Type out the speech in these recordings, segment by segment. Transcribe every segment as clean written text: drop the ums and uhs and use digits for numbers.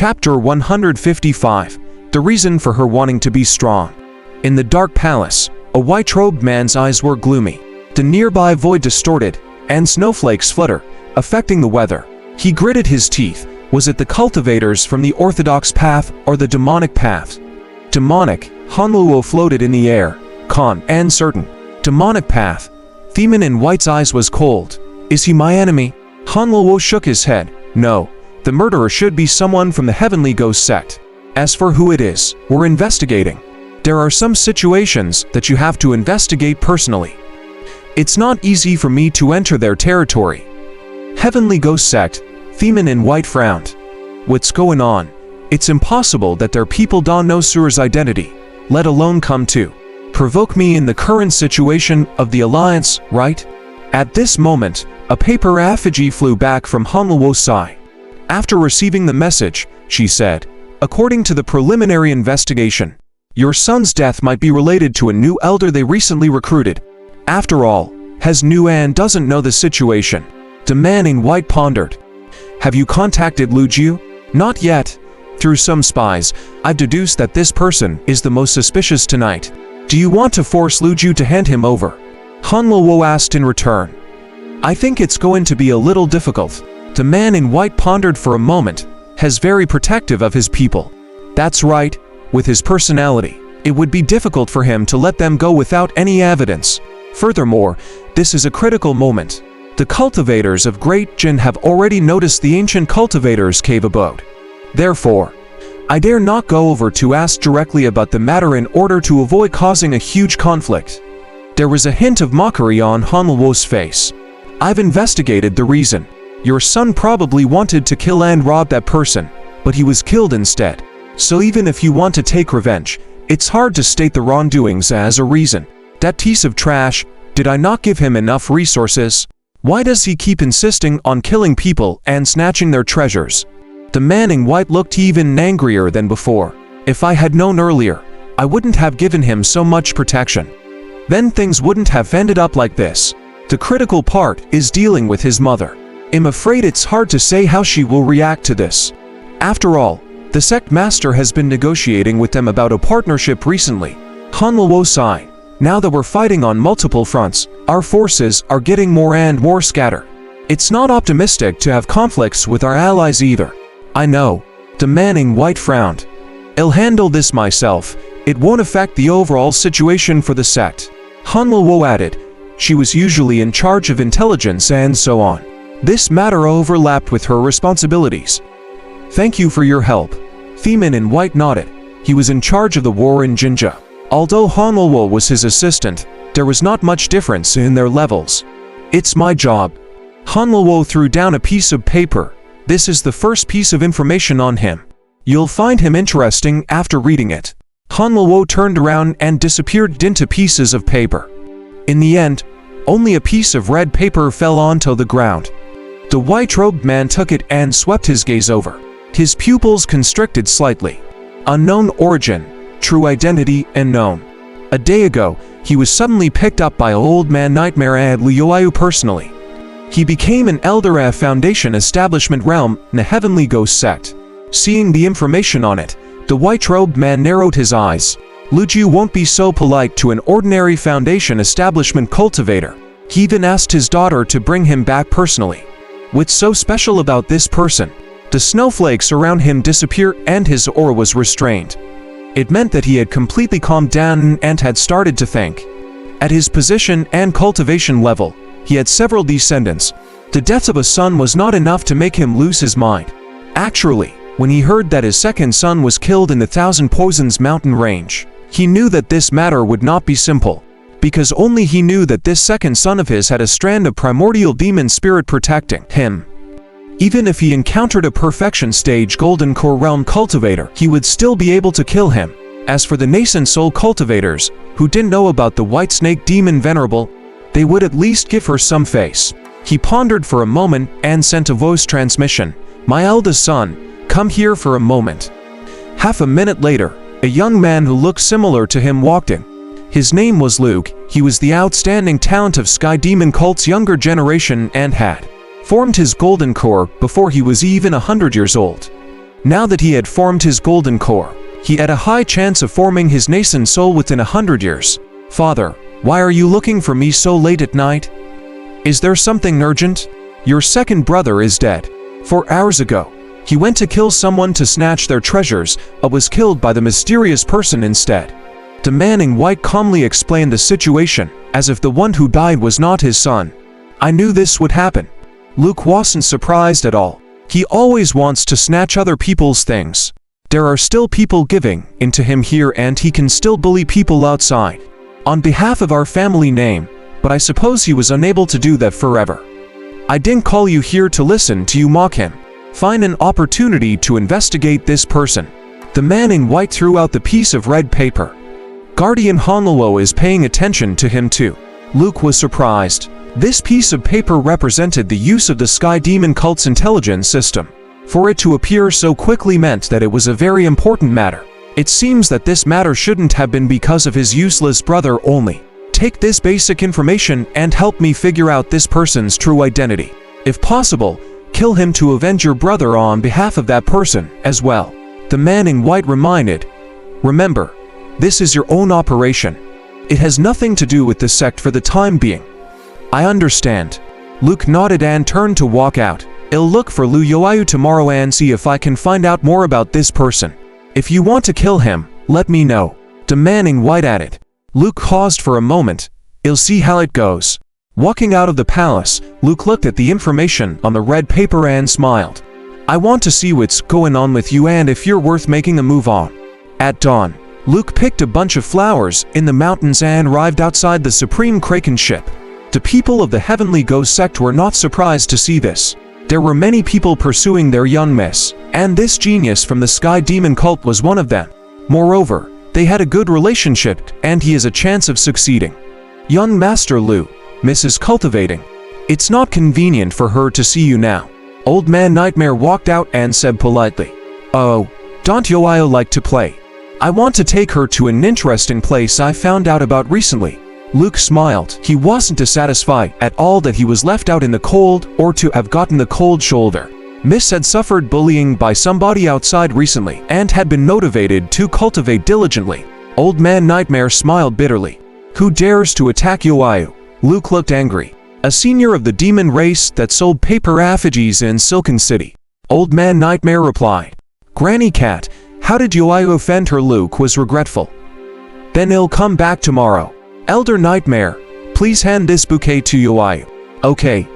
Chapter 155. The reason for her wanting to be strong. In the dark palace, a white-robed man's eyes were gloomy. The nearby void distorted, and snowflakes flutter, affecting the weather. He gritted his teeth. Was it the cultivators from the orthodox path or the demonic path? Demonic, Hanluo floated in the air, calm and certain. Demonic path. Theman in White's eyes was cold. Is he my enemy? Hanluo shook his head. No. The murderer should be someone from the Heavenly Ghost sect. As for who it is, we're investigating. There are some situations that you have to investigate personally. It's not easy for me to enter their territory. Heavenly Ghost sect, Theman in White frowned. What's going on? It's impossible that their people don't know Sura's identity, let alone come to provoke me in the current situation of the Alliance, right? At this moment, a paper effigy flew back from Hanluo's side. After receiving the message, she said, according to the preliminary investigation, your son's death might be related to a new elder they recently recruited. After all, Hes Nuan doesn't know the situation. The man in white pondered. Have you contacted Lujiu? Not yet. Through some spies, I've deduced that this person is the most suspicious tonight. Do you want to force Lujiu to hand him over? Hanluo asked in return. I think it's going to be a little difficult. The man in white pondered for a moment. Hes very protective of his people. That's right. With his personality, it would be difficult for him to let them go without any evidence. Furthermore, this is a critical moment. The cultivators of Great Jin have already noticed the ancient cultivators' cave abode. Therefore, I dare not go over to ask directly about the matter in order to avoid causing a huge conflict. There was a hint of mockery on Hanluo's face. I've investigated the reason. Your son probably wanted to kill and rob that person, but he was killed instead. So even if you want to take revenge, it's hard to state the wrongdoings as a reason. That piece of trash, did I not give him enough resources? Why does he keep insisting on killing people and snatching their treasures? The man in white looked even angrier than before. If I had known earlier, I wouldn't have given him so much protection. Then things wouldn't have ended up like this. The critical part is dealing with his mother. I'm afraid it's hard to say how she will react to this. After all, the sect master has been negotiating with them about a partnership recently. Hanluo sighed. Now that we're fighting on multiple fronts, our forces are getting more and more scattered. It's not optimistic to have conflicts with our allies either. I know. The man in white frowned. I'll handle this myself. It won't affect the overall situation for the sect. Hanluo added. She was usually in charge of intelligence and so on. This matter overlapped with her responsibilities. Thank you for your help. Theman in white nodded. He was in charge of the war in Jinja. Although Hanluo was his assistant, there was not much difference in their levels. It's my job. Hanluo threw down a piece of paper. This is the first piece of information on him. You'll find him interesting after reading it. Hanluo turned around and disappeared into pieces of paper. In the end, only a piece of red paper fell onto the ground. The white-robed man took it and swept his gaze over. His pupils constricted slightly. Unknown origin, true identity unknown. A day ago, he was suddenly picked up by Old Man Nightmare and Liuayu personally. He became an elder at Foundation Establishment Realm in the Heavenly Ghost sect. Seeing the information on it, the white-robed man narrowed his eyes. Lujiu won't be so polite to an ordinary Foundation Establishment cultivator. He even asked his daughter to bring him back personally. What's so special about this person? The snowflakes around him disappeared and his aura was restrained. It meant that he had completely calmed down and had started to think. At his position and cultivation level, he had several descendants. The death of a son was not enough to make him lose his mind. Actually, when he heard that his second son was killed in the Thousand Poisons mountain range, he knew that this matter would not be simple. Because only he knew that this second son of his had a strand of primordial demon spirit protecting him. Even if he encountered a perfection stage golden core realm cultivator, he would still be able to kill him. As for the nascent soul cultivators, who didn't know about the white snake demon venerable, they would at least give her some face. He pondered for a moment and sent a voice transmission. My eldest son, come here for a moment. Half a minute later, a young man who looked similar to him walked in. His name was Luke. He was the outstanding talent of Sky Demon Cult's younger generation and had formed his golden core before he was even 100 years old. Now that he had formed his golden core, he had a high chance of forming his nascent soul within 100 years. Father, why are you looking for me so late at night? Is there something urgent? Your second brother is dead. 4 hours ago, he went to kill someone to snatch their treasures, but was killed by the mysterious person instead. The man in white calmly explained the situation, as if the one who died was not his son. I knew this would happen. Luke wasn't surprised at all. He always wants to snatch other people's things. There are still people giving into him here, and he can still bully people outside. On behalf of our family name, but I suppose he was unable to do that forever. I didn't call you here to listen to you mock him. Find an opportunity to investigate this person. The man in white threw out the piece of red paper. Guardian Honolo is paying attention to him too. Luke was surprised. This piece of paper represented the use of the Sky Demon cult's intelligence system. For it to appear so quickly meant that it was a very important matter. It seems that this matter shouldn't have been because of his useless brother only. Take this basic information and help me figure out this person's true identity. If possible, kill him to avenge your brother on behalf of that person as well. The man in white reminded, remember, this is your own operation. It has nothing to do with the sect for the time being. I understand. Luke nodded and turned to walk out. I'll look for Lu Yoayu tomorrow and see if I can find out more about this person. If you want to kill him, let me know. The man in white added. Luke paused for a moment. I'll see how it goes. Walking out of the palace, Luke looked at the information on the red paper and smiled. I want to see what's going on with you and if you're worth making a move on. At dawn, Luke picked a bunch of flowers in the mountains and arrived outside the Supreme Kraken ship. The people of the Heavenly Ghost sect were not surprised to see this. There were many people pursuing their young miss, and this genius from the Sky Demon cult was one of them. Moreover, they had a good relationship, and he has a chance of succeeding. Young Master Lu, Miss is cultivating. It's not convenient for her to see you now. Old Man Nightmare walked out and said politely, Oh, don't Yoayo like to play? I want to take her to an interesting place I found out about recently. Luke smiled. He wasn't dissatisfied at all that he was left out in the cold or to have gotten the cold shoulder. Miss had suffered bullying by somebody outside recently and had been motivated to cultivate diligently. Old Man Nightmare smiled bitterly. Who dares to attack Yoayu? Luke looked angry. A senior of the demon race that sold paper effigies in Silken City. Old Man Nightmare replied. Granny Cat, how did Yoayu offend her? Luke was regretful. Then he'll come back tomorrow. Elder Nightmare, please hand this bouquet to Yoayu. Okay.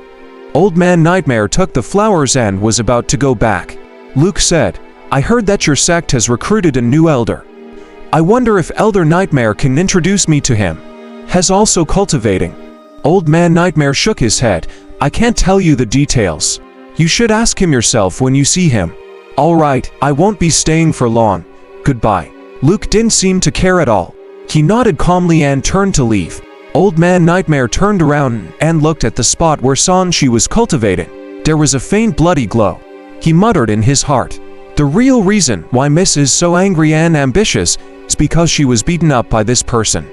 Old Man Nightmare took the flowers and was about to go back. Luke said, I heard that your sect has recruited a new elder. I wonder if Elder Nightmare can introduce me to him. Has also cultivating. Old Man Nightmare shook his head. I can't tell you the details. You should ask him yourself when you see him. Alright, I won't be staying for long. Goodbye. Luke didn't seem to care at all. He nodded calmly and turned to leave. Old Man Nightmare turned around and looked at the spot where Sanshi was cultivating. There was a faint bloody glow. He muttered in his heart. The real reason why Miss is so angry and ambitious is because she was beaten up by this person.